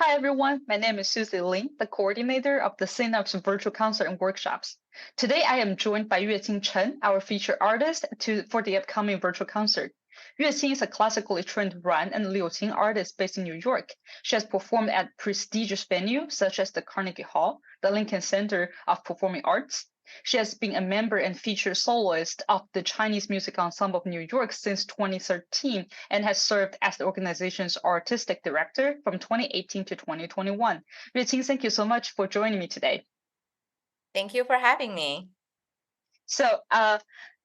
Hi everyone, my name is Susie Lin, the coordinator of the Synapse Virtual Concert and Workshops. Today I am joined by Yueqin Chen, our featured artist for the upcoming virtual concert. Yueqin is a classically trained Ruan and Liuqin artist based in New York. She has performed at prestigious venues such as the Carnegie Hall, the Lincoln Center of Performing Arts. She has been a member and featured soloist of the Chinese Music Ensemble of New York since 2013 and has served as the organization's artistic director from 2018 to 2021. Yueqing, thank you so much for joining me today. Thank you for having me. So,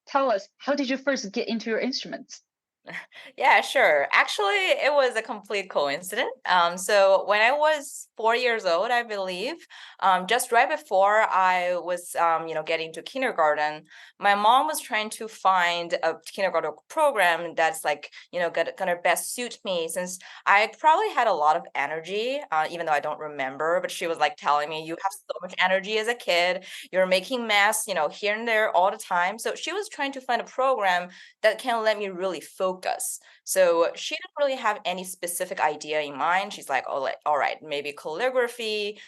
tell us, how did you first get into your instruments? Yeah, sure. Actually, it was a complete coincidence. So when I was 4 years old, I believe, just right before I was, getting to kindergarten, my mom was trying to find a kindergarten program that's like, gonna best suit me since I probably had a lot of energy, even though I don't remember. But she was like telling me, "You have so much energy as a kid. You're making mess, here and there all the time." So she was trying to find a program that can let me really focus. So she didn't really have any specific idea in mind. She's like, "Oh, like, all right, maybe calligraphy,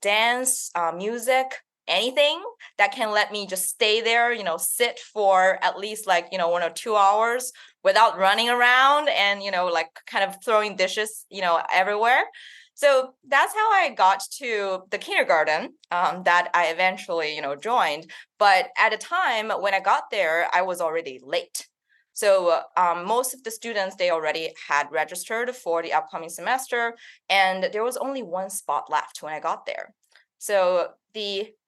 dance, music, anything that can let me just stay there, sit for at least like, 1 or 2 hours without running around and, like kind of throwing dishes, everywhere." So that's how I got to the kindergarten that I eventually, joined. But at the time when I got there, I was already late. So most of the students, they already had registered for the upcoming semester, and there was only one spot left when I got there. So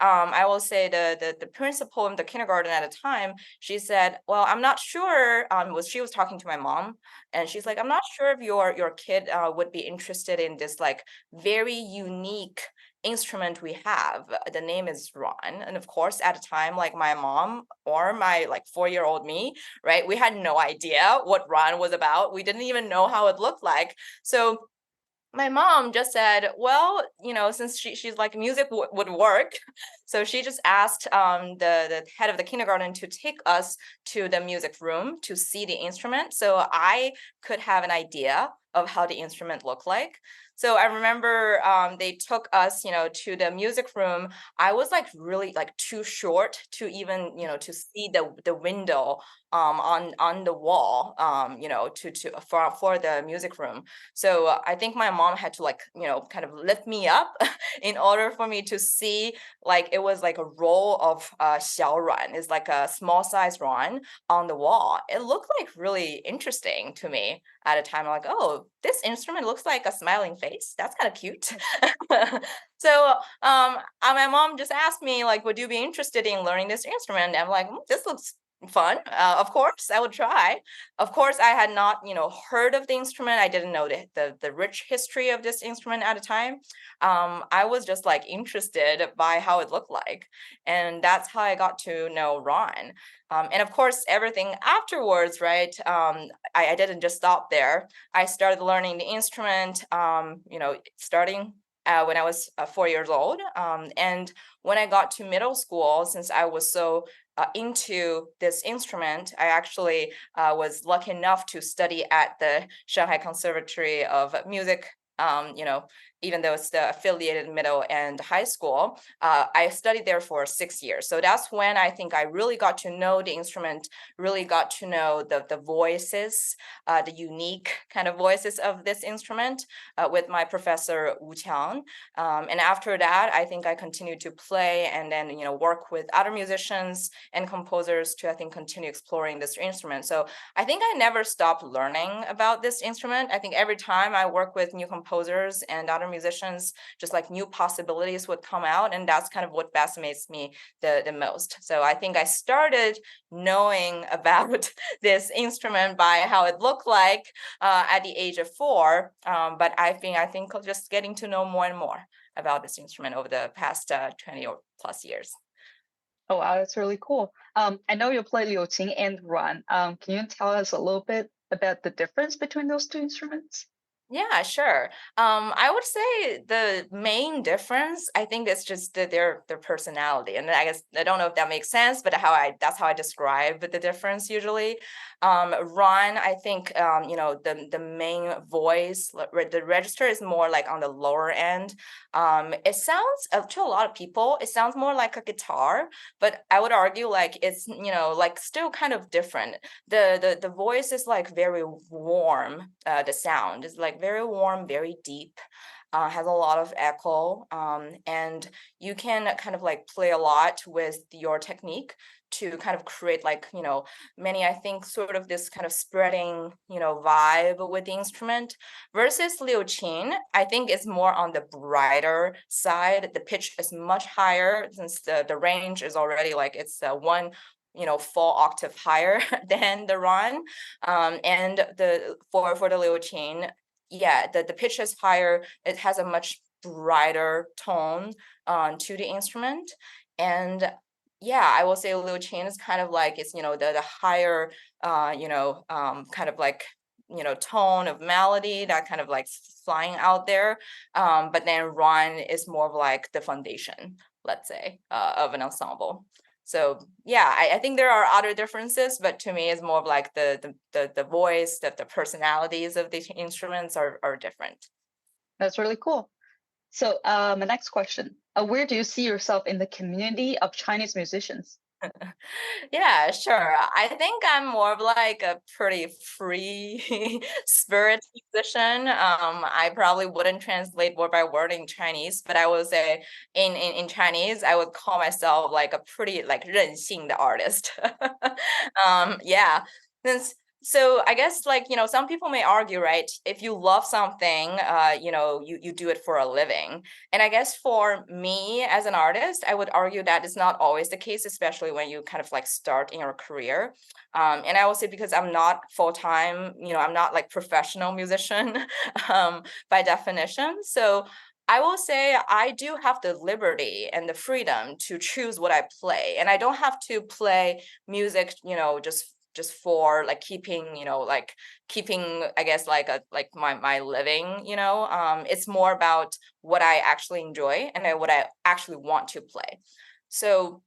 I will say the principal in the kindergarten at the time, she said, "Well, I'm not sure." She was talking to my mom, and she's like, "I'm not sure if your kid would be interested in this like very unique instrument we have. The name is Ron." And of course, at the time, like my mom or my like 4-year-old me, right? We had no idea what Ron was about. We didn't even know how it looked like. So my mom just said, "Well, since she's like music would work." So she just asked the head of the kindergarten to take us to the music room to see the instrument so I could have an idea of how the instrument looked like. So I remember they took us, to the music room. I was like really like too short to even, to see the window on the wall, to for the music room. So I think my mom had to like, kind of lift me up in order for me to see, like it was like a roll of xiaoruan, is like a small size ruan on the wall. It looked like really interesting to me at a time. I'm like, "Oh, this instrument looks like a smiling face. That's kind of cute." So my mom just asked me like, "Would you be interested in learning this instrument?" I'm like, This looks fun. Of course, I would try." Of course, I had not, heard of the instrument. I didn't know the rich history of this instrument at the time. I was just like interested by how it looked like, and that's how I got to know Ron. And of course, everything afterwards, right? I didn't just stop there. I started learning the instrument, starting when I was 4 years old. And when I got to middle school, since I was so into this instrument, I actually was lucky enough to study at the Shanghai Conservatory of Music. Even though it's the affiliated middle and high school, I studied there for 6 years. So that's when I think I really got to know the instrument, really got to know the voices, the unique kind of voices of this instrument with my professor Wu Qiang. And after that, I think I continued to play and then, work with other musicians and composers to, I think, continue exploring this instrument. So I think I never stopped learning about this instrument. I think every time I work with new composers and other musicians, just like new possibilities would come out. And that's kind of what fascinates me the most. So I think I started knowing about this instrument by how it looked like at the age of 4. But I think just getting to know more and more about this instrument over the past 20 or plus years. Oh wow, that's really cool. I know you play Liuqin and Ruan. Can you tell us a little bit about the difference between those two instruments? Yeah, sure. I would say the main difference, I think, is just their personality, and I guess I don't know if that makes sense, but that's how I describe the difference usually. Ron, I think, the main voice, the register is more like on the lower end. It sounds to a lot of people, it sounds more like a guitar, but I would argue like it's like still kind of different. The voice is like very warm. The sound is like very warm, very deep, has a lot of echo, and you can kind of like play a lot with your technique to kind of create like many, I think, sort of this kind of spreading vibe with the instrument. Versus Liuqin, I think is more on the brighter side. The pitch is much higher since the range is already like it's one full octave higher than the Ron. And the for the Liuqin, yeah, the pitch is higher. It has a much brighter tone to the instrument. And yeah, I will say Liuqin is kind of like it's the higher kind of like tone of melody that kind of like flying out there. But then Ron is more of like the foundation, let's say, of an ensemble. So yeah, I think there are other differences, but to me, it's more of like the voice, that the personalities of the instruments are different. That's really cool. So, my next question: where do you see yourself in the community of Chinese musicians? Yeah, sure. I think I'm more of like a pretty free spirit musician. I probably wouldn't translate word by word in Chinese, but I would say in Chinese, I would call myself like a pretty like 任性 的 artist. Yeah. Since so I guess like some people may argue, right? If you love something, you do it for a living. And I guess for me as an artist, I would argue that is not always the case, especially when you kind of like start in your career. And I will say because I'm not full time, I'm not like professional musician by definition. So I will say I do have the liberty and the freedom to choose what I play, and I don't have to play music, just for like keeping like keeping I guess like a like my living. It's more about what I actually enjoy and what I actually want to play. So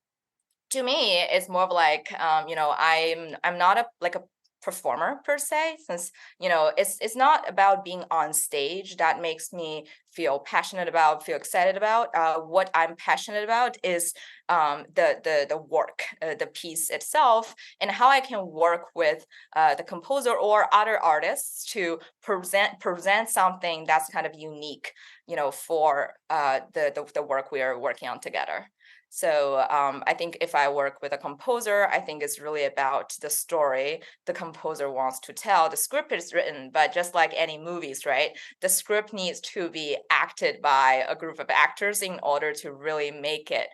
to me, it's more of like I'm not a like a performer per se, since it's not about being on stage that makes me feel passionate about, feel excited about. What I'm passionate about is the work, the piece itself, and how I can work with the composer or other artists to present something that's kind of unique, for the work we are working on together. So I think if I work with a composer, I think it's really about the story the composer wants to tell. The script is written, but just like any movies, right? The script needs to be acted by a group of actors in order to really make it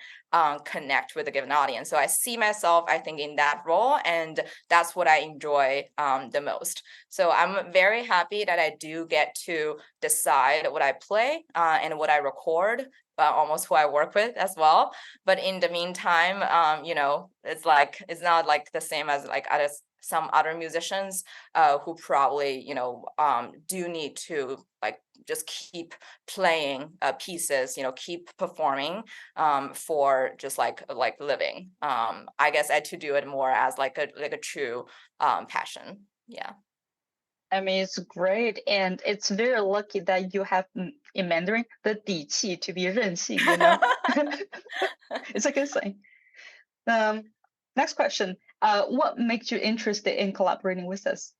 connect with a given audience. So I see myself, I think, in that role, and that's what I enjoy the most. So I'm very happy that I do get to decide what I play and what I record. Almost who I work with as well. But in the meantime, it's not like the same as like some other musicians who probably do need to like just keep playing pieces, keep performing for just like living. I guess I had to do it more as like a true passion. Yeah. I mean, it's great, and it's very lucky that you have in Mandarin the 底气 to be 任性. It's a good thing. Next question. What makes you interested in collaborating with us?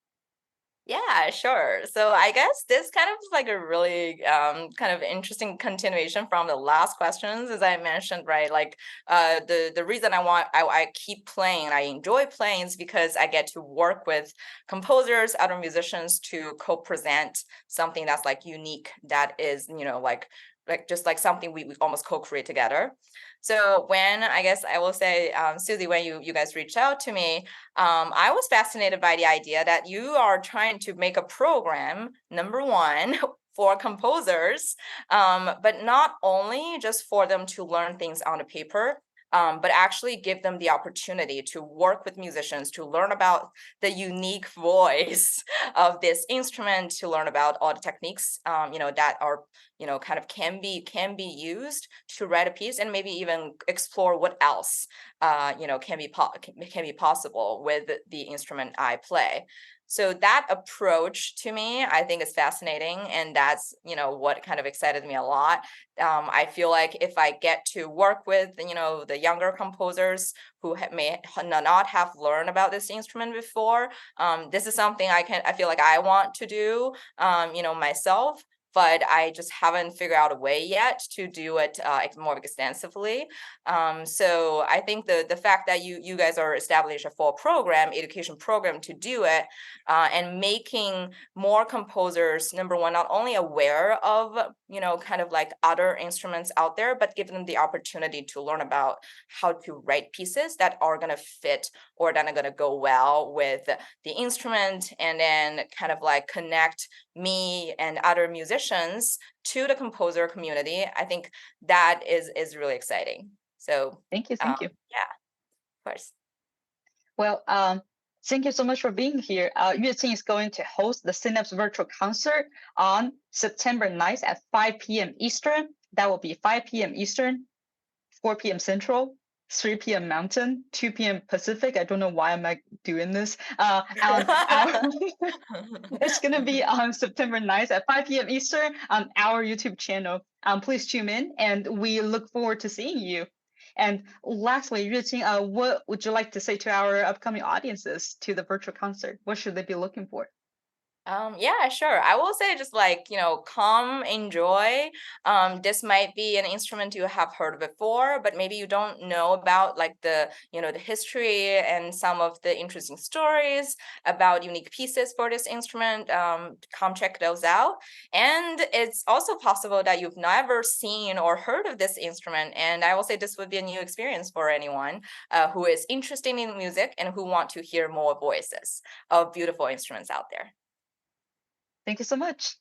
Yeah, sure. So I guess this kind of is like a really kind of interesting continuation from the last questions, as I mentioned, right? Like the reason I keep playing, I enjoy playing is because I get to work with composers, other musicians to co-present something that's like unique, that is, like just like something we almost co-create together. So when I guess I will say, Susie, when you guys reached out to me, I was fascinated by the idea that you are trying to make a program, number one, for composers, but not only just for them to learn things on the paper, but actually give them the opportunity to work with musicians, to learn about the unique voice of this instrument, to learn about all the techniques, that are, kind of can be used to write a piece, and maybe even explore what else, can be possible with the instrument I play. So that approach to me, I think, is fascinating, and that's what kind of excited me a lot. I feel like if I get to work with the younger composers who may not have learned about this instrument before, this is something I feel like I want to do, myself. But I just haven't figured out a way yet to do it more extensively. So I think the fact that you guys are establishing a full education program to do it, and making more composers, number one, not only aware of kind of like other instruments out there, but give them the opportunity to learn about how to write pieces that are going to fit or that are going to go well with the instrument, and then kind of like connect me and other musicians to the composer community. I think that is really exciting. So Thank you. yeah, of course. Well, thank you so much for being here. Yueqin is going to host the Synapse Virtual Concert on September 9th at 5 p.m. Eastern. That will be 5 p.m. Eastern, 4 p.m. Central, 3 p.m. Mountain, 2 p.m. Pacific. I don't know why I'm doing this. It's going to be on September 9th at 5 p.m. Eastern on our YouTube channel. Please tune in, and we look forward to seeing you. And lastly, Yueqin, what would you like to say to our upcoming audiences to the virtual concert? What should they be looking for? Yeah, sure. I will say just like, come enjoy. This might be an instrument you have heard before, but maybe you don't know about like the history and some of the interesting stories about unique pieces for this instrument. Come check those out. And it's also possible that you've never seen or heard of this instrument. And I will say this would be a new experience for anyone who is interested in music and who want to hear more voices of beautiful instruments out there. Thank you so much.